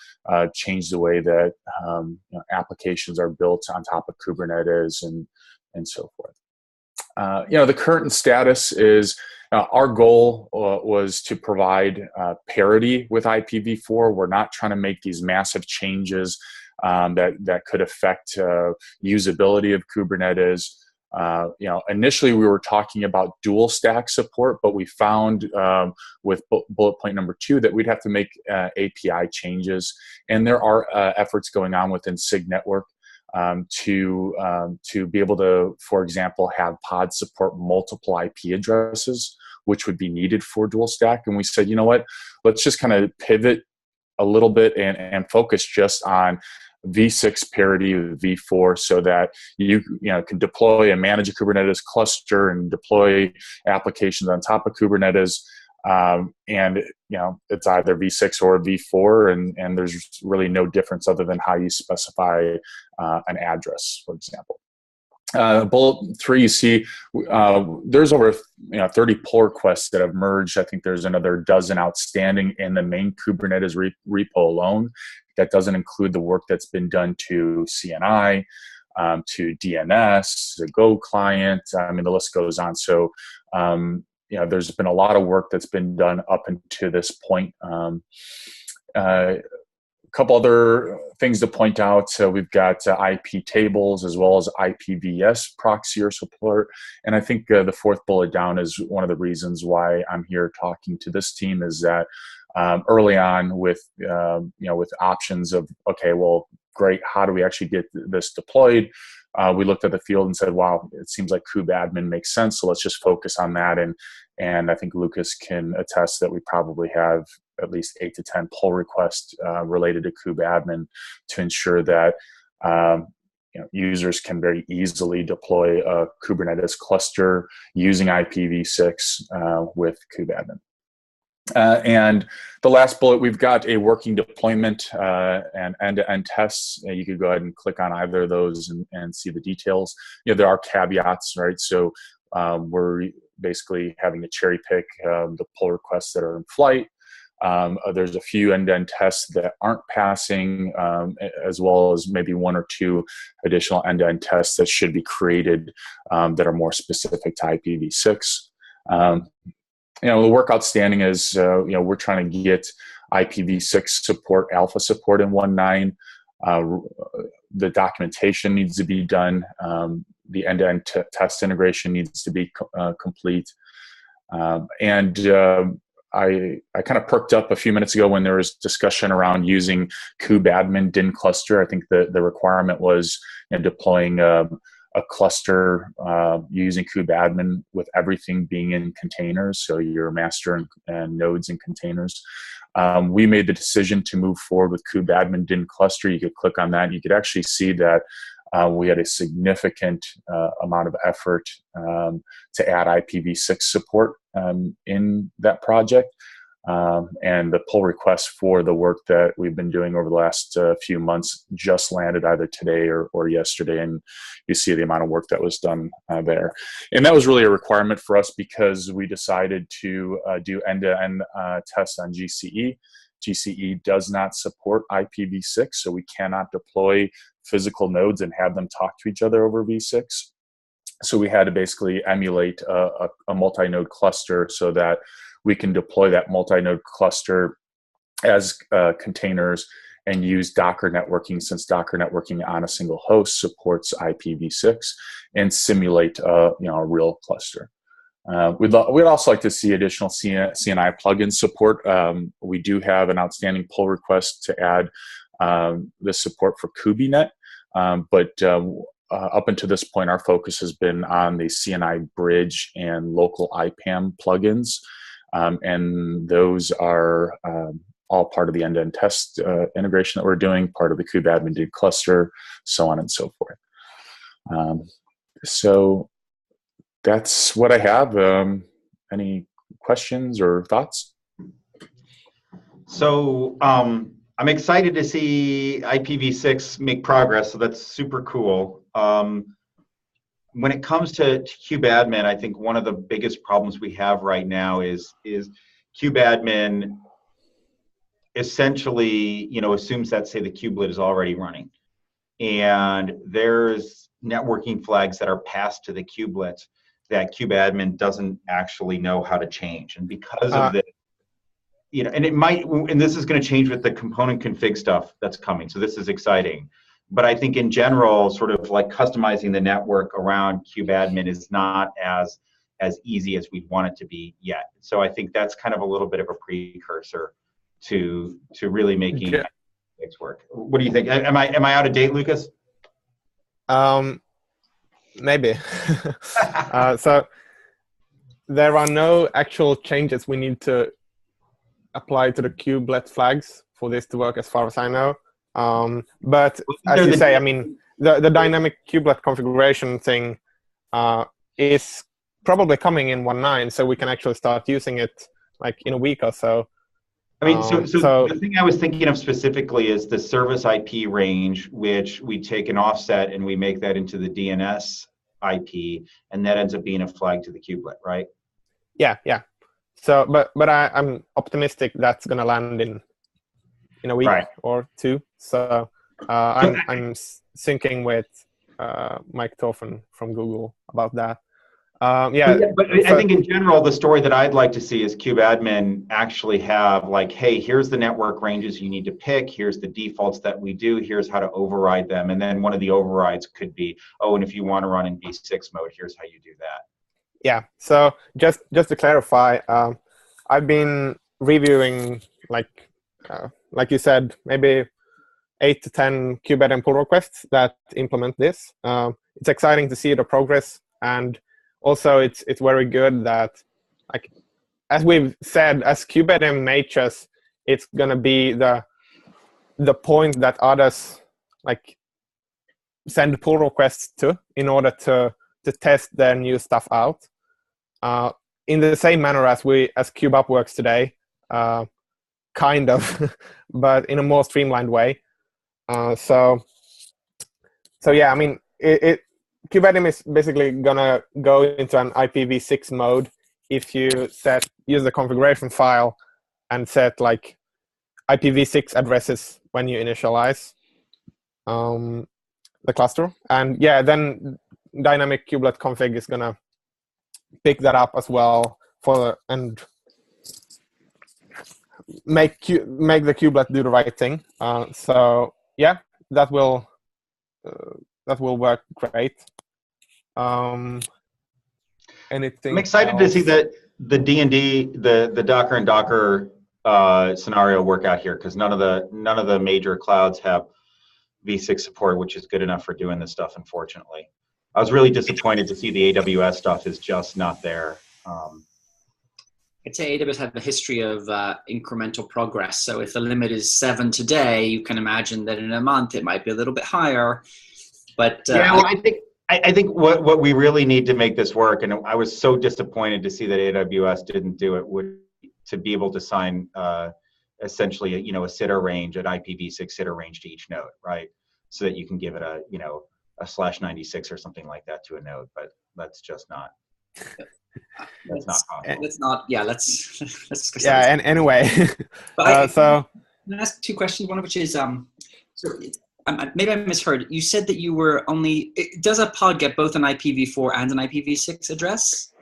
change the way that applications are built on top of Kubernetes and so forth. The current status is our goal was to provide parity with IPv4. We're not trying to make these massive changes that could affect usability of Kubernetes. Initially we were talking about dual stack support, but we found with bullet point number 2 that we'd have to make API changes, and there are efforts going on within SIG network to be able to, for example, have pods support multiple IP addresses, which would be needed for dual stack. And we said, you know what, let's just kind of pivot a little bit and focus just on v6 parity with v4, so that you can deploy and manage a Kubernetes cluster and deploy applications on top of Kubernetes. And it's either v6 or v4, and there's really no difference other than how you specify an address, for example. Bullet 3, you see there's over 30 pull requests that have merged. I think there's another dozen outstanding in the main Kubernetes repo alone. That doesn't include the work that's been done to CNI, to DNS, the Go client. I mean, the list goes on. So there's been a lot of work that's been done up until this point. A couple other things to point out. So we've got IP tables as well as IPVS proxy or support. And I think the 4th bullet down is one of the reasons why I'm here talking to this team, is that early on with options of, okay, well, great, how do we actually get this deployed? We looked at the field and said, wow, it seems like Kubeadm makes sense, so let's just focus on that. And I think Lucas can attest that we probably have at least 8 to 10 pull requests related to Kubeadm to ensure that users can very easily deploy a Kubernetes cluster using IPv6 with Kubeadm. And the last bullet, we've got a working deployment and end-to-end tests. You could go ahead and click on either of those and see the details. There are caveats, right? So we're basically having to cherry pick the pull requests that are in flight. There's a few end-to-end tests that aren't passing, as well as maybe 1 or 2 additional end-to-end tests that should be created that are more specific to IPv6. The work outstanding is, we're trying to get IPv6 support, alpha support in 1.9. The documentation needs to be done. The end-to-end test integration needs to be complete. I kind of perked up a few minutes ago when there was discussion around using Kubeadm DIN cluster. I think the requirement was deploying a cluster using Kubeadm with everything being in containers, so your master and nodes in containers. We made the decision to move forward with Kubeadm DIN cluster. You could click on that, and you could actually see that we had a significant amount of effort to add IPv6 support in that project. And the pull request for the work that we've been doing over the last few months just landed either today or yesterday, and you see the amount of work that was done there. And that was really a requirement for us because we decided to do end-to-end tests on GCE. GCE does not support IPv6, so we cannot deploy physical nodes and have them talk to each other over v6. So we had to basically emulate a multi-node cluster so that we can deploy that multi-node cluster as containers and use Docker networking, since Docker networking on a single host supports IPv6, and simulate a real cluster. We'd also like to see additional CNI plugin support. We do have an outstanding pull request to add the support for Kubenet, but up until this point, our focus has been on the CNI bridge and local IPAM plugins, and those are all part of the end-to-end test integration that we're doing, part of the Kubeadm DIN cluster, so on and so forth. So that's what I have. Any questions or thoughts? So I'm excited to see IPv6 make progress, so that's super cool. When it comes to Kubeadm, I think one of the biggest problems we have right now is Kubeadm essentially, assumes that, say, the kubelet is already running, and there's networking flags that are passed to the kubelet that Kubeadm doesn't actually know how to change, and because of this, and it might, and this is going to change with the component config stuff that's coming. So this is exciting. But I think in general, sort of like customizing the network around Kubeadm is not as easy as we'd want it to be yet. So I think that's kind of a little bit of a precursor to really making things work. What do you think? Am I out of date, Lucas? Maybe. So there are no actual changes we need to apply to the kubelet flags for this to work, as far as I know. But as you say, I mean, the dynamic kubelet configuration thing is probably coming in 1.9, so we can actually start using it like in a week or so. I mean, so the thing I was thinking of specifically is the service IP range, which we take an offset and we make that into the DNS IP, and that ends up being a flag to the kubelet, right? Yeah. So, but I'm optimistic that's gonna land in a week or two. So I'm syncing with Mike Thorfinn from Google about that. But I think in general, the story that I'd like to see is Kubeadmin actually have like, hey, here's the network ranges you need to pick. Here's the defaults that we do. Here's how to override them. And then one of the overrides could be, oh, and if you want to run in V6 mode, here's how you do that. Yeah. So just to clarify, I've been reviewing like you said, maybe 8 to 10 Kubeadm pull requests that implement this. It's exciting to see the progress, and also it's very good that, like, as we've said, as Kubeadm matures, it's gonna be the point that others like send pull requests to in order to test their new stuff out. In the same manner as KubeUp works today, kind of, but in a more streamlined way. So yeah, I mean, Kubeadm is basically gonna go into an IPv6 mode if you use the configuration file and set like IPv6 addresses when you initialize the cluster. And yeah, then dynamic kubelet config is gonna pick that up as well and make the kubelet do the right thing. So yeah, that will work great. Anything I'm excited else? to see that the D&D, the Docker and Docker scenario work out here, because none of the major clouds have V6 support, which is good enough for doing this stuff, unfortunately. I was really disappointed to see the AWS stuff is just not there. I'd say AWS have a history of incremental progress. So if the limit is 7 today, you can imagine that in a month it might be a little bit higher. But yeah, well, I think what we really need to make this work, and I was so disappointed to see that AWS didn't do it, would to be able to sign essentially a CIDR range, an IPv6 CIDR range to each node, right? So that you can give it a /96 or something like that to a node, but that's just not. That's not possible. Let's not. Yeah, let's discuss. Yeah, and anyway, so I'm gonna ask 2 questions. One of which is maybe I misheard. You said that you were only. Does a pod get both an IPv4 and an IPv6 address?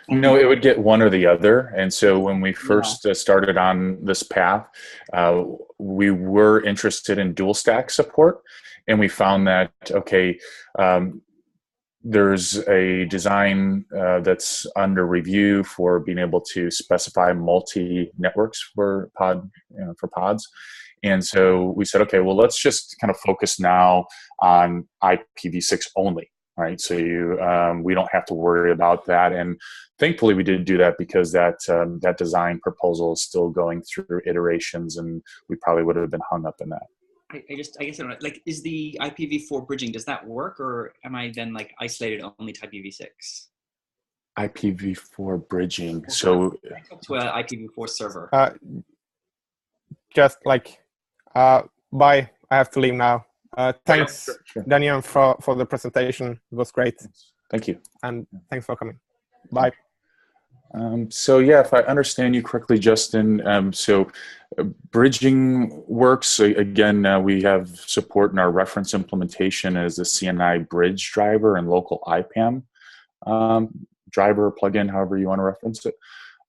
No, it would get one or the other. And so when we first started on this path, we were interested in dual stack support, and we found that there's a design that's under review for being able to specify multi networks for pods. And so we said, okay, well, let's just kind of focus now on IPv6 only, right? So we don't have to worry about that. And thankfully, we did do that because that design proposal is still going through iterations, and we probably would have been hung up in that. I guess I don't know. Like, is the IPv4 bridging, does that work, or am I then like isolated only to IPv6? IPv4 bridging. So I talk to an IPv4 server. Just like bye. I have to leave now. Thanks, sure. Daniel, for the presentation. It was great. Thank you. And thanks for coming. Bye. So yeah, if I understand you correctly, Justin, so bridging works. So again, we have support in our reference implementation as the CNI bridge driver and local IPAM driver, plugin, however you want to reference it.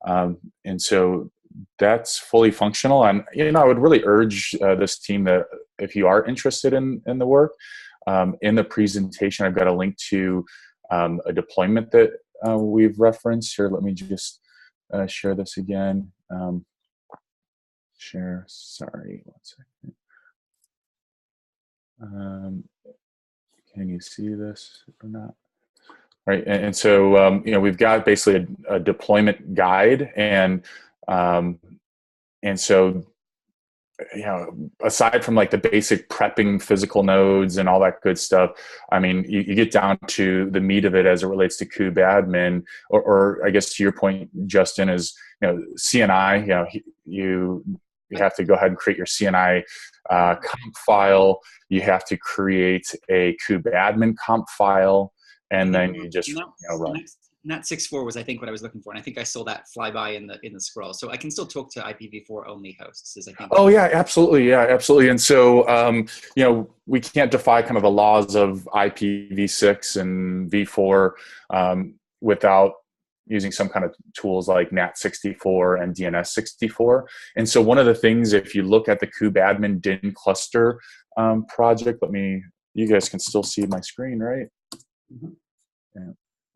And so that's fully functional. And I would really urge this team that if you are interested in the work, in the presentation, I've got a link to a deployment that we've referenced here. Let me just share this again. Share. Sorry, 1 second. Can you see this or not? Right, and so we've got basically a deployment guide, and so aside from like the basic prepping physical nodes and all that good stuff, I mean, you get down to the meat of it as it relates to Kubeadm, or I guess to your point, Justin, is CNI. You have to go ahead and create your CNI comp file. You have to create a Kubeadm comp file. And then you just run. Nat 6.4 was, I think, what I was looking for, and I think I saw that fly by in the scroll. So I can still talk to IPv4 only hosts. I think. Oh yeah, absolutely, And so we can't defy kind of the laws of IPv6 and v4 without using some kind of tools like NAT64 and DNS64. And so one of the things, if you look at the Kubeadm DIN cluster project, you guys can still see my screen, right? Mm-hmm.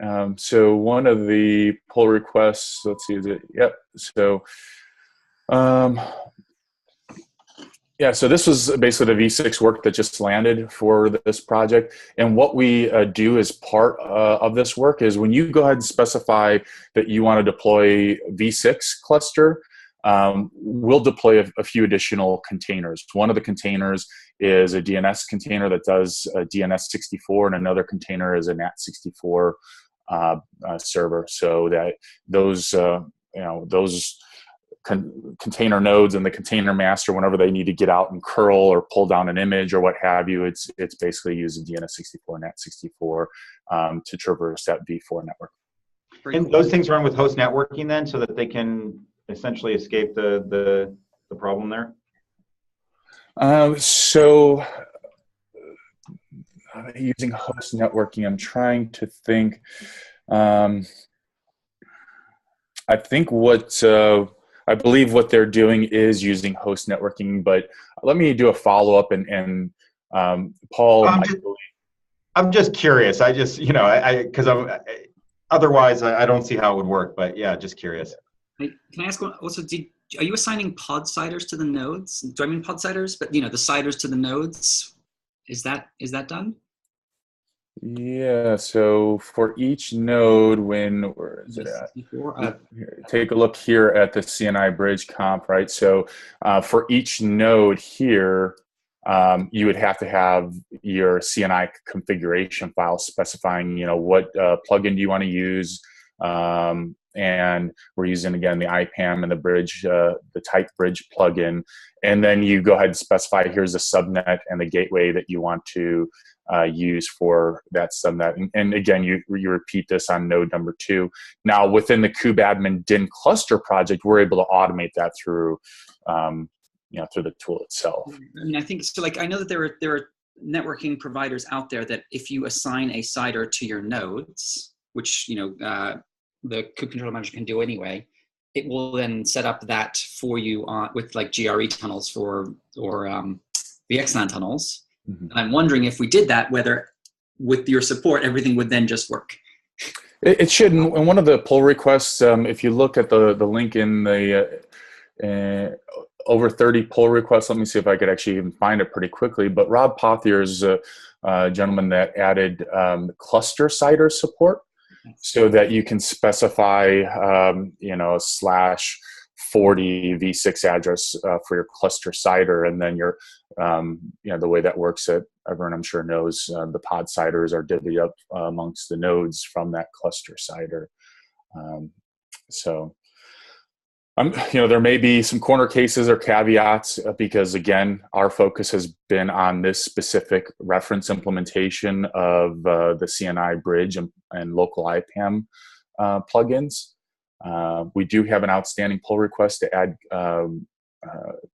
Yeah. So one of the pull requests, let's see, is it? Yep. So, so this was basically the V6 work that just landed for this project. And what we do as part of this work is when you go ahead and specify that you want to deploy V6 cluster, we'll deploy a few additional containers. One of the containers is a DNS container that does DNS64, and another container is a NAT64 server, so that those container nodes and the container master, whenever they need to get out and curl or pull down an image or what have you, it's basically using DNS64, NAT64 to traverse that v4 network. And those things run with host networking then, so that they can essentially escape the problem there? So using host networking, I'm trying to think. I think I believe what they're doing is using host networking, but let me do a follow-up and Paul. I'm just curious. I just, otherwise I don't see how it would work, but yeah, just curious. Can I ask also, are you assigning pod siders to the nodes? Do I mean pod siders? But the siders to the nodes, is that done? Yeah, so for each node, where is it at? Take a look here at the CNI bridge comp, right? So for each node here, you would have to have your CNI configuration file specifying, what plugin do you want to use, and we're using, again, the IPAM and the bridge, the type bridge plugin. And then you go ahead and specify, here's the subnet and the gateway that you want to use for that subnet. And again, you repeat this on node number 2. Now, within the Kubeadm DIN cluster project, we're able to automate that through, through the tool itself. I mean, I think so. Like, I know that there are networking providers out there that if you assign a sider to your nodes, which the Kube Control Manager can do anyway, it will then set up that for you with like GRE tunnels or VXLAN tunnels. Mm-hmm. And I'm wondering if we did that, whether with your support, everything would then just work. It should. And one of the pull requests, if you look at the link in the over 30 pull requests, let me see if I could actually even find it pretty quickly. But Rob Pothier is a gentleman that added cluster cider support, so that you can specify, /40 v6 address for your cluster cider, and then your, the way that works, that everyone I'm sure knows, the pod ciders are divvied up amongst the nodes from that cluster cider. There may be some corner cases or caveats because, again, our focus has been on this specific reference implementation of the CNI bridge and local IPAM plugins. We do have an outstanding pull request to add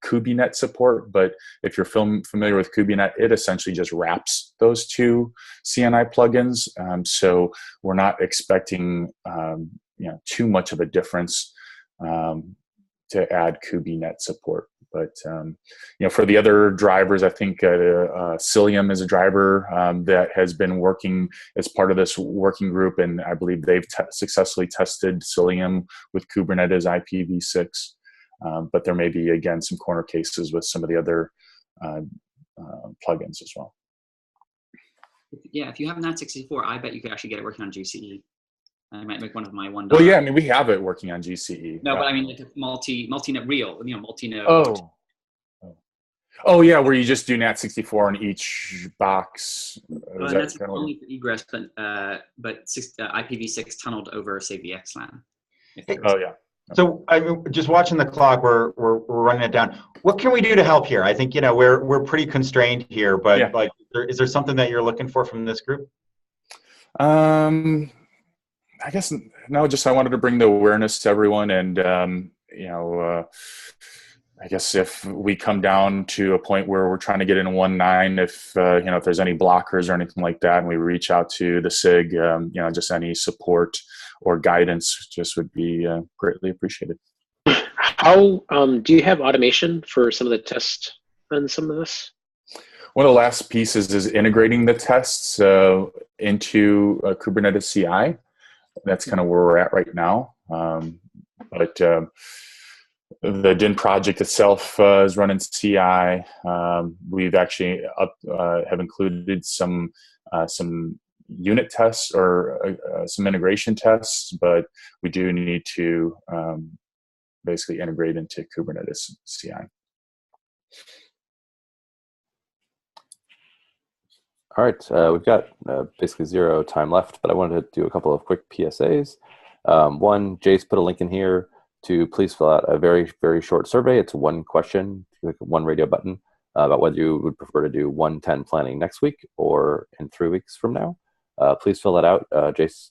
Kubenet support, but if you're familiar with Kubenet, it essentially just wraps those two CNI plugins. So we're not expecting too much of a difference to add Kubernetes support. But for the other drivers, I think Cilium is a driver that has been working as part of this working group, and I believe they've successfully tested Cilium with Kubernetes IPv6. But there may be, again, some corner cases with some of the other plugins as well. Yeah, if you have NAT64, I bet you could actually get it working on GCE. I might make one of my one. Well, yeah, I mean, we have it working on GCE. No, but I mean, like multi-net real, multi-node. Oh, yeah, where you just do NAT64 in each box. That's only for egress, but IPv6 tunneled over, say, VXLAN. Oh, yeah. So I'm just watching the clock. We're running it down. What can we do to help here? I think we're pretty constrained here, but yeah. like, is there something that you're looking for from this group? I guess no. Just I wanted to bring the awareness to everyone, and I guess if we come down to a point where we're trying to get in 1.9, if if there's any blockers or anything like that, and we reach out to the SIG, just any support or guidance just would be greatly appreciated. How do you have automation for some of the tests on some of this? One of the last pieces is integrating the tests into Kubernetes CI. That's kind of where we're at right now. But the DIN project itself is running CI. We've actually have included some unit tests or some integration tests, but we do need to basically integrate into Kubernetes CI. All right, we've got basically zero time left, but I wanted to do a couple of quick PSAs. One, Jace put a link in here to please fill out a very, very short survey. It's one question, click one radio button, about whether you would prefer to do 110 planning next week or in 3 weeks from now. Please fill that out. Jace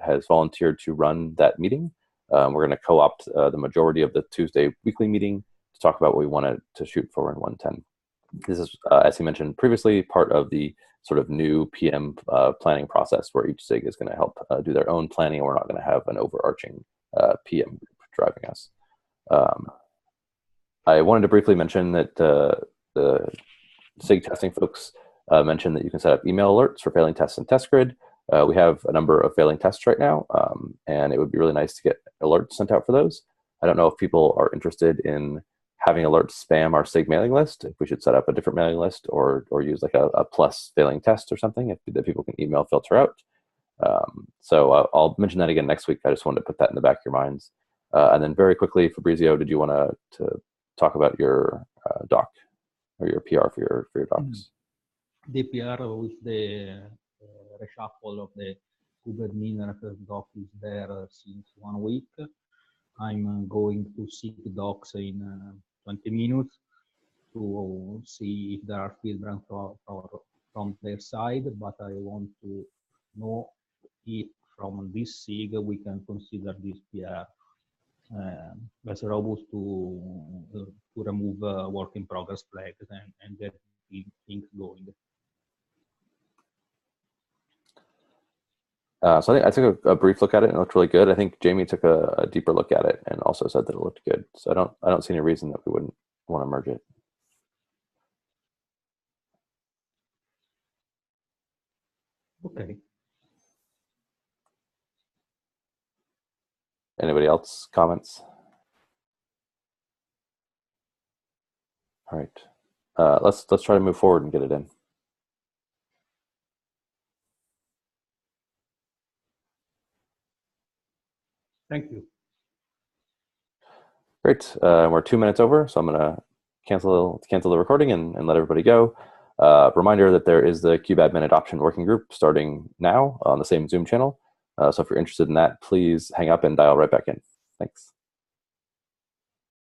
has volunteered to run that meeting. We're going to co-opt the majority of the Tuesday weekly meeting to talk about what we wanted to shoot for in 110. This is, as he mentioned previously, part of the sort of new PM planning process where each SIG is going to help do their own planning, and we're not going to have an overarching PM group driving us. I wanted to briefly mention that the SIG testing folks mentioned that you can set up email alerts for failing tests in Test Grid. We have a number of failing tests right now, and it would be really nice to get alerts sent out for those. I don't know if people are interested in having alerts spam our SIG mailing list, if we should set up a different mailing list or use like a plus failing test or something that people can email filter out. So I'll mention that again next week. I just wanted to put that in the back of your minds. And then very quickly, Fabrizio, did you want to talk about your doc or your PR for your docs? The PR with the reshuffle of the Kubernetes doc is there since 1 week. I'm going to see the docs in 20 minutes to see if there are feedback from their side, but I want to know if from this SIG we can consider this PR as robust to remove work in progress flags and get things going. So I took a brief look at it and it looked really good. I think Jamie took a deeper look at it and also said that it looked good. So I don't see any reason that we wouldn't want to merge it. Okay. Anybody else comments? All right, let's try to move forward and get it in. Thank you. Great. We're 2 minutes over, so I'm going to cancel the recording and let everybody go. Reminder that there is the Kubeadm adoption working group starting now on the same Zoom channel. So if you're interested in that, please hang up and dial right back in. Thanks.